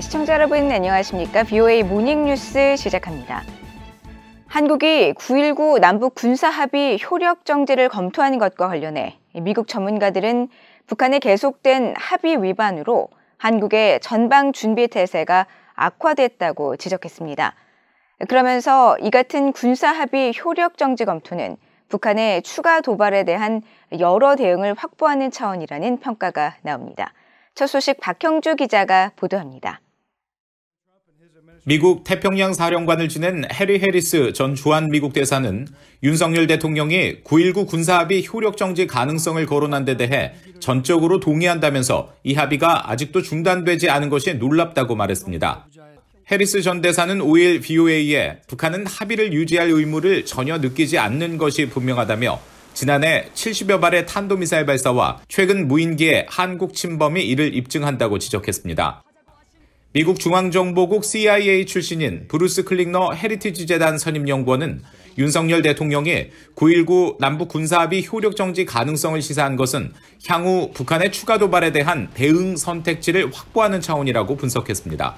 시청자 여러분 안녕하십니까? VOA 모닝뉴스 시작합니다. 한국이 9.19 남북 군사합의 효력 정지를 검토하는 것과 관련해 미국 전문가들은 북한의 계속된 합의 위반으로 한국의 전방 준비 태세가 악화됐다고 지적했습니다. 그러면서 이 같은 군사합의 효력 정지 검토는 북한의 추가 도발에 대한 여러 대응을 확보하는 차원이라는 평가가 나옵니다. 첫 소식 박형주 기자가 보도합니다. 미국 태평양 사령관을 지낸 해리 해리스 전 주한 미국 대사는 윤석열 대통령이 9.19 군사합의 효력 정지 가능성을 거론한 데 대해 전적으로 동의한다면서 이 합의가 아직도 중단되지 않은 것이 놀랍다고 말했습니다. 해리스 전 대사는 5일 VOA에 북한은 합의를 유지할 의무를 전혀 느끼지 않는 것이 분명하다며 지난해 70여 발의 탄도미사일 발사와 최근 무인기의 한국 침범이 이를 입증한다고 지적했습니다. 미국 중앙정보국 CIA 출신인 브루스 클링너 헤리티지 재단 선임연구원은 윤석열 대통령이 9.19 남북 군사합의 효력 정지 가능성을 시사한 것은 향후 북한의 추가 도발에 대한 대응 선택지를 확보하는 차원이라고 분석했습니다.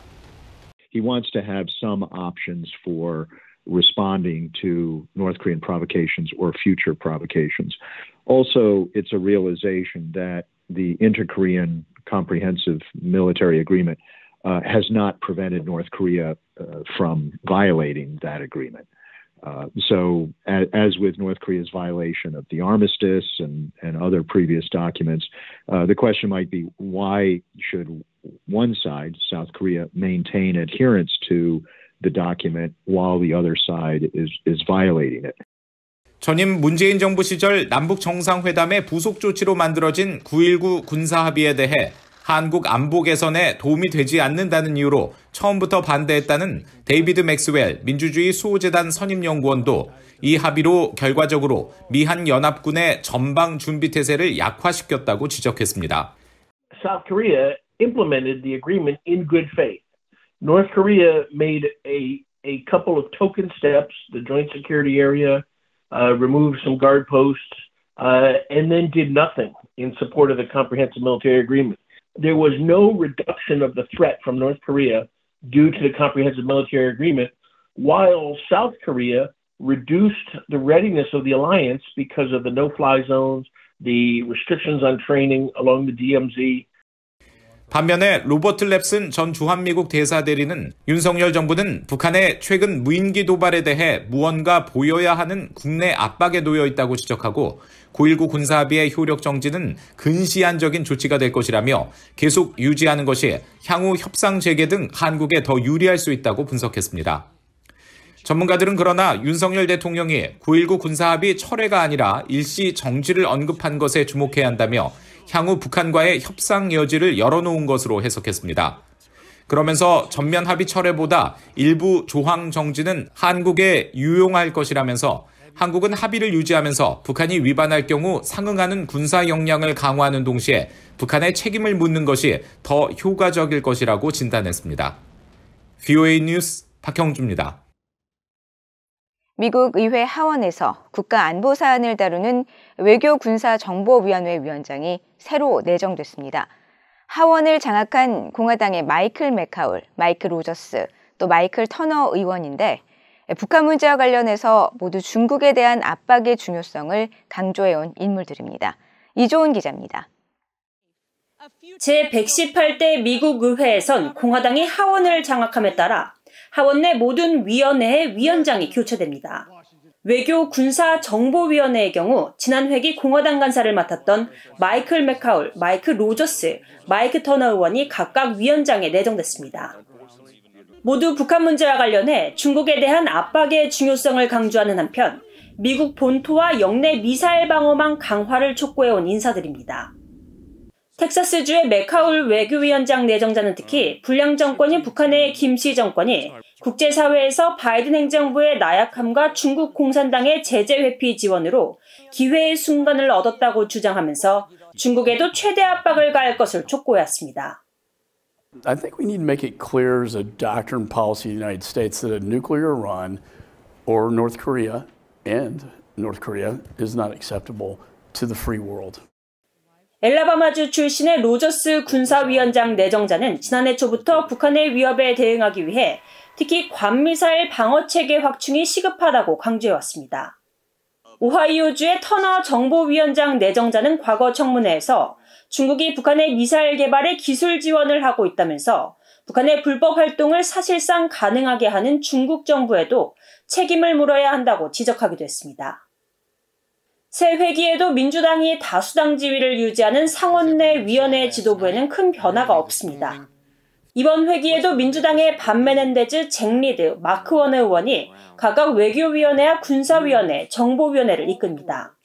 He wants to have some options for responding to North Korean provocations or future provocations. Also, it's a realization that the Inter-Korean Comprehensive Military Agreement has not prevented North Korea from violating that agreement. So, as with North Korea's violation of the armistice and other previous documents, the question might be, why should one side, South Korea, maintain adherence to the document while the other side is violating it? 전임 문재인 정부 시절 남북 정상회담의 부속 조치로 만들어진 9.19 군사합의에 대해 한국 안보 개선에 도움이 되지 않는다는 이유로 처음부터 반대했다는 데이비드 맥스웰 민주주의 수호재단 선임연구원도 이 합의로 결과적으로 미한 연합군의 전방 준비 태세를 약화시켰다고 지적했습니다. South Korea implemented the agreement in good faith. North Korea made a couple of token steps, the joint security area, removed some guard posts, and then did nothing in support of the comprehensive military agreement. There was no reduction of the threat from North Korea due to the comprehensive military agreement, while South Korea reduced the readiness of the alliance because of the no-fly zones, the restrictions on training along the DMZ. 반면에 로버트 랩슨 전 주한미국 대사대리는 윤석열 정부는 북한의 최근 무인기 도발에 대해 무언가 보여야 하는 국내 압박에 놓여 있다고 지적하고 9.19 군사합의의 효력 정지는 근시안적인 조치가 될 것이라며 계속 유지하는 것이 향후 협상 재개 등 한국에 더 유리할 수 있다고 분석했습니다. 전문가들은 그러나 윤석열 대통령이 9.19 군사합의 철회가 아니라 일시 정지를 언급한 것에 주목해야 한다며 향후 북한과의 협상 여지를 열어놓은 것으로 해석했습니다. 그러면서 전면 합의 철회보다 일부 조항 정지는 한국에 유용할 것이라면서 한국은 합의를 유지하면서 북한이 위반할 경우 상응하는 군사 역량을 강화하는 동시에 북한의 책임을 묻는 것이 더 효과적일 것이라고 진단했습니다. VOA 뉴스 박형주입니다. 미국 의회 하원에서 국가안보 사안을 다루는 외교군사정보위원회 위원장이 새로 내정됐습니다. 하원을 장악한 공화당의 마이클 맥카울, 마이크 로저스, 또 마이클 터너 의원인데 북한 문제와 관련해서 모두 중국에 대한 압박의 중요성을 강조해온 인물들입니다. 이조은 기자입니다. 제118대 미국 의회에선 공화당이 하원을 장악함에 따라 하원 내 모든 위원회의 위원장이 교체됩니다. 외교군사정보위원회의 경우 지난 회기 공화당 간사를 맡았던 마이클 맥카울, 마이크 로저스, 마이크 터너 의원이 각각 위원장에 내정됐습니다. 모두 북한 문제와 관련해 중국에 대한 압박의 중요성을 강조하는 한편 미국 본토와 영내 미사일 방어망 강화를 촉구해온 인사들입니다. 텍사스주의 맥카울 외교위원장 내정자는 특히 불량 정권인 북한의 김씨 정권이 국제사회에서 바이든 행정부의 나약함과 중국 공산당의 제재 회피 지원으로 기회의 순간을 얻었다고 주장하면서 중국에도 최대 압박을 가할 것을 촉구해왔습니다. I think we need to make it clear as a doctrine policy of the United States that a nuclear Iran or North Korea and North Korea is not acceptable to the free world. 엘라바마주 출신의 로저스 군사위원장 내정자는 지난해 초부터 북한의 위협에 대응하기 위해 특히 관미사일 방어체계 확충이 시급하다고 강조해왔습니다. 오하이오주의 터너 정보위원장 내정자는 과거 청문회에서 중국이 북한의 미사일 개발에 기술 지원을 하고 있다면서 북한의 불법 활동을 사실상 가능하게 하는 중국 정부에도 책임을 물어야 한다고 지적하기도 했습니다. 새 회기에도 민주당이 다수당 지위를 유지하는 상원내 위원회 지도부에는 큰 변화가 없습니다. 이번 회기에도 민주당의 반 메넨데즈, 잭 리드, 마크 워너 의원이 각각 외교위원회와 군사위원회, 정보위원회를 이끕니다.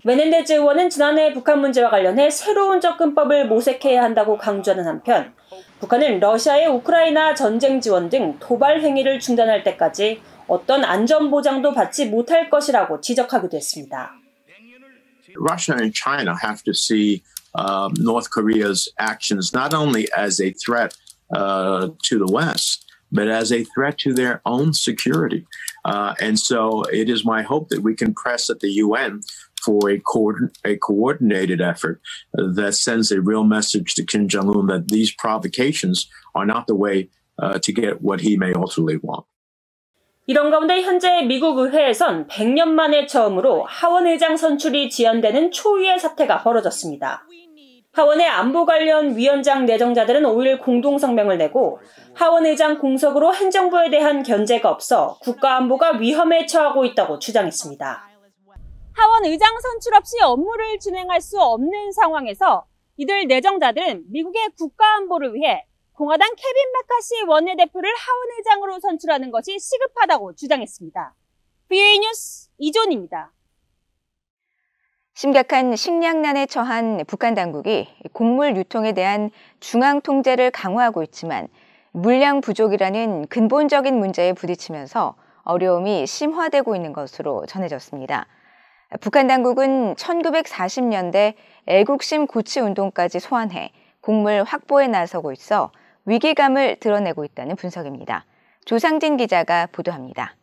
메넨데즈 의원은 지난해 북한 문제와 관련해 새로운 접근법을 모색해야 한다고 강조하는 한편 북한은 러시아의 우크라이나 전쟁 지원 등 도발 행위를 중단할 때까지 어떤 안전 보장도 받지 못할 것이라고 지적하기도 했습니다. Russia and China have to see North Korea's actions not only as a threat to the West, but as a threat to their own security. And so it is my hope that we can press at the UN for a coordinated effort that sends a real message to Kim Jong-un that these provocations are not the way to get what he may ultimately want. 이런 가운데 현재 미국 의회에선 100년 만에 처음으로 하원 의장 선출이 지연되는 초유의 사태가 벌어졌습니다. 하원의 안보 관련 위원장 내정자들은 5일 공동성명을 내고 하원 의장 공석으로 행정부에 대한 견제가 없어 국가안보가 위험에 처하고 있다고 주장했습니다. 하원 의장 선출 없이 업무를 진행할 수 없는 상황에서 이들 내정자들은 미국의 국가안보를 위해 공화당 케빈 메카시 원내대표를 하원 의장으로 선출하는 것이 시급하다고 주장했습니다. VOA 뉴스 이존입니다. 심각한 식량난에 처한 북한 당국이 곡물 유통에 대한 중앙 통제를 강화하고 있지만 물량 부족이라는 근본적인 문제에 부딪히면서 어려움이 심화되고 있는 것으로 전해졌습니다. 북한 당국은 1940년대 애국심 고취 운동까지 소환해 곡물 확보에 나서고 있어 위기감을 드러내고 있다는 분석입니다. 조상진 기자가 보도합니다.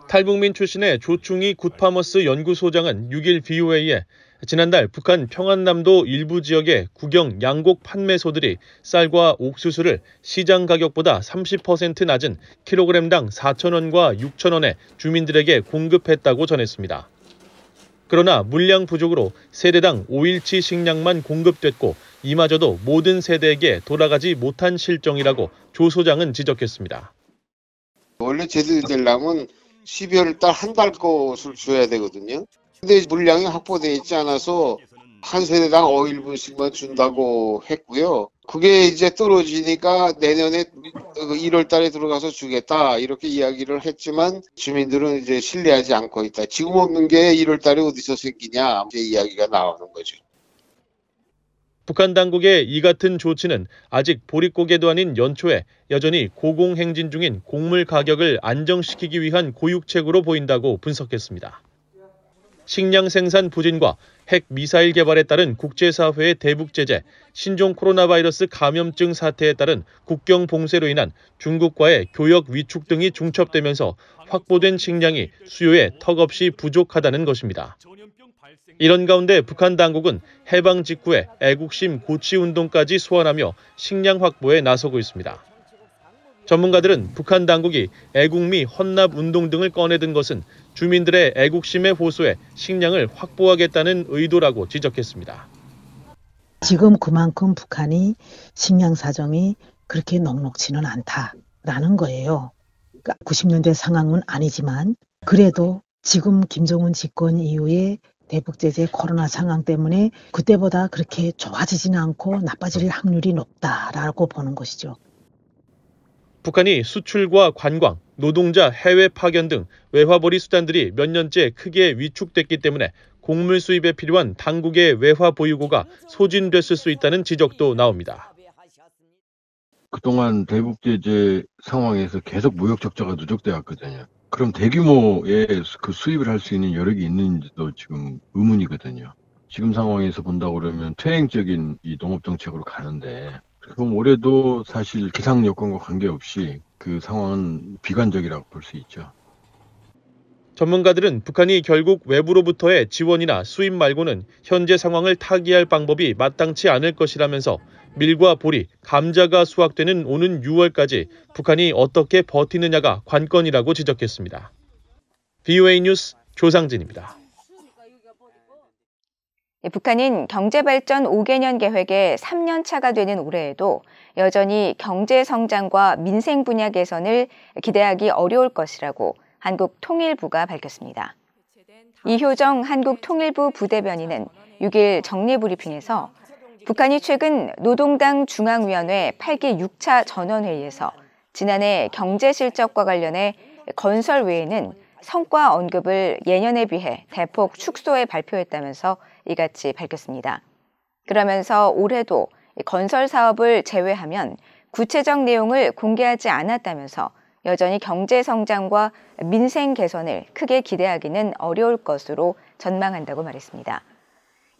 탈북민 출신의 조충희 굿파머스 연구소장은 6일 VOA에 지난달 북한 평안남도 일부 지역의 국영 양곡 판매소들이 쌀과 옥수수를 시장 가격보다 30% 낮은 킬로그램당 4,000원과 6,000원에 주민들에게 공급했다고 전했습니다. 그러나 물량 부족으로 세대당 5일치 식량만 공급됐고 이마저도 모든 세대에게 돌아가지 못한 실정이라고 조 소장은 지적했습니다. 원래 제대로 되려면 12월 달 한 달 것을 줘야 되거든요. 근데 물량이 확보되어 있지 않아서 한 세대당 5일분씩만 준다고 했고요. 그게 이제 떨어지니까 내년에 1월 달에 들어가서 주겠다 이렇게 이야기를 했지만 주민들은 이제 신뢰하지 않고 있다. 지금 없는 게 1월 달에 어디서 생기냐 이제 이야기가 나오는 거죠. 북한 당국의 이 같은 조치는 아직 보릿고개도 아닌 연초에 여전히 고공행진 중인 곡물 가격을 안정시키기 위한 고육책으로 보인다고 분석했습니다. 식량 생산 부진과 핵 미사일 개발에 따른 국제사회의 대북 제재, 신종 코로나 바이러스 감염증 사태에 따른 국경 봉쇄로 인한 중국과의 교역 위축 등이 중첩되면서 확보된 식량이 수요에 턱없이 부족하다는 것입니다. 이런 가운데 북한 당국은 해방 직후에 애국심 고취 운동까지 소환하며 식량 확보에 나서고 있습니다. 전문가들은 북한 당국이 애국미 헌납 운동 등을 꺼내든 것은 주민들의 애국심에 호소해 식량을 확보하겠다는 의도라고 지적했습니다. 지금 그만큼 북한이 식량 사정이 그렇게 넉넉지는 않다라는 거예요. 그러니까 90년대 상황은 아니지만 그래도 지금 김정은 집권 이후에 대북 제재 코로나 상황 때문에 그때보다 그렇게 좋아지지는 않고 나빠질 확률이 높다라고 보는 것이죠. 북한이 수출과 관광, 노동자 해외 파견 등 외화벌이 수단들이 몇 년째 크게 위축됐기 때문에 곡물 수입에 필요한 당국의 외화 보유고가 소진됐을 수 있다는 지적도 나옵니다. 그동안 대북 제재 상황에서 계속 무역 적자가 누적돼 왔거든요. 그럼 대규모의 그 수입을 할 수 있는 여력이 있는지도 지금 의문이거든요. 지금 상황에서 본다고 그러면 퇴행적인 이 농업 정책으로 가는데 그럼 올해도 사실 기상 여건과 관계없이 그 상황은 비관적이라고 볼 수 있죠. 전문가들은 북한이 결국 외부로부터의 지원이나 수입 말고는 현재 상황을 타개할 방법이 마땅치 않을 것이라면서 밀과 보리, 감자가 수확되는 오는 6월까지 북한이 어떻게 버티느냐가 관건이라고 지적했습니다. VOA 뉴스 조상진입니다. 북한은 경제발전 5개년 계획의 3년 차가 되는 올해에도 여전히 경제 성장과 민생 분야 개선을 기대하기 어려울 것이라고 한국통일부가 밝혔습니다. 이효정 한국통일부 부대변인은 6일 정례브리핑에서 북한이 최근 노동당 중앙위원회 8기 6차 전원회의에서 지난해 경제 실적과 관련해 건설 외에는 성과 언급을 예년에 비해 대폭 축소해 발표했다면서 이같이 밝혔습니다. 그러면서 올해도 건설 사업을 제외하면 구체적 내용을 공개하지 않았다면서 여전히 경제 성장과 민생 개선을 크게 기대하기는 어려울 것으로 전망한다고 말했습니다.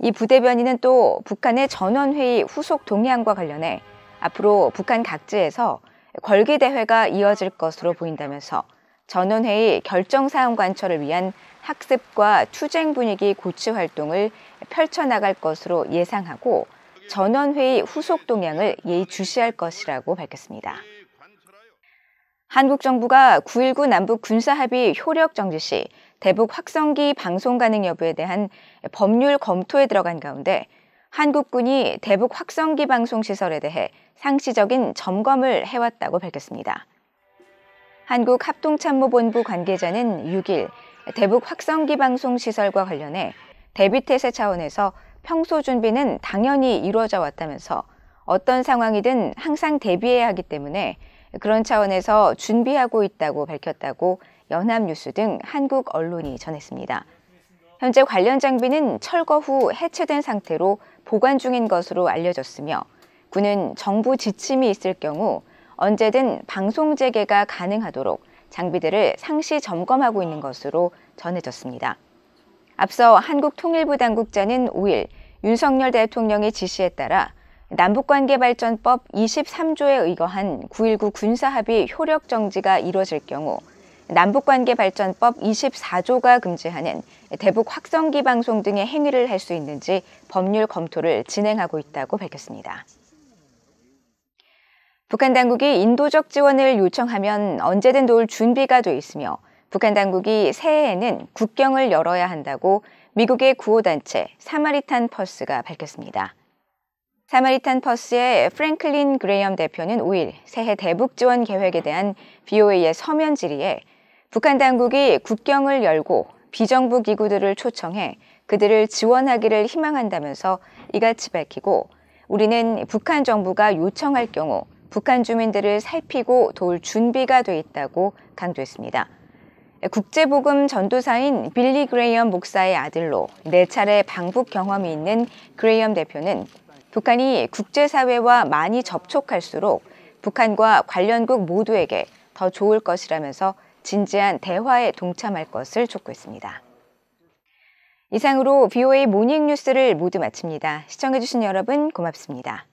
이 부대변인은 또 북한의 전원회의 후속 동향과 관련해 앞으로 북한 각지에서 걸기대회가 이어질 것으로 보인다면서 전원회의 결정사항 관철을 위한 학습과 투쟁 분위기 고취 활동을 펼쳐나갈 것으로 예상하고 전원회의 후속 동향을 예의주시할 것이라고 밝혔습니다. 한국 정부가 9.19 남북 군사합의 효력 정지 시 대북 확성기 방송 가능 여부에 대한 법률 검토에 들어간 가운데 한국군이 대북 확성기 방송 시설에 대해 상시적인 점검을 해왔다고 밝혔습니다. 한국합동참모본부 관계자는 6일 대북 확성기 방송 시설과 관련해 대비태세 차원에서 평소 준비는 당연히 이루어져 왔다면서 어떤 상황이든 항상 대비해야 하기 때문에 그런 차원에서 준비하고 있다고 밝혔다고 연합뉴스 등 한국 언론이 전했습니다. 현재 관련 장비는 철거 후 해체된 상태로 보관 중인 것으로 알려졌으며 군은 정부 지침이 있을 경우 언제든 방송 재개가 가능하도록 장비들을 상시 점검하고 있는 것으로 전해졌습니다. 앞서 한국통일부 당국자는 5일 윤석열 대통령의 지시에 따라 남북관계발전법 23조에 의거한 9.19 군사합의 효력 정지가 이뤄질 경우 남북관계발전법 24조가 금지하는 대북 확성기 방송 등의 행위를 할 수 있는지 법률 검토를 진행하고 있다고 밝혔습니다. 북한 당국이 인도적 지원을 요청하면 언제든 도울 준비가 돼 있으며 북한 당국이 새해에는 국경을 열어야 한다고 미국의 구호단체 사마리탄 퍼스가 밝혔습니다. 사마리탄 퍼스의 프랭클린 그레이엄 대표는 5일 새해 대북 지원 계획에 대한 VOA의 서면 질의에 북한 당국이 국경을 열고 비정부 기구들을 초청해 그들을 지원하기를 희망한다면서 이같이 밝히고 우리는 북한 정부가 요청할 경우 북한 주민들을 살피고 도울 준비가 돼 있다고 강조했습니다. 국제복음 전도사인 빌리 그레이엄 목사의 아들로 4차례 방북 경험이 있는 그레이엄 대표는 북한이 국제사회와 많이 접촉할수록 북한과 관련국 모두에게 더 좋을 것이라면서 진지한 대화에 동참할 것을 촉구했습니다. 이상으로 VOA 모닝뉴스를 모두 마칩니다. 시청해주신 여러분 고맙습니다.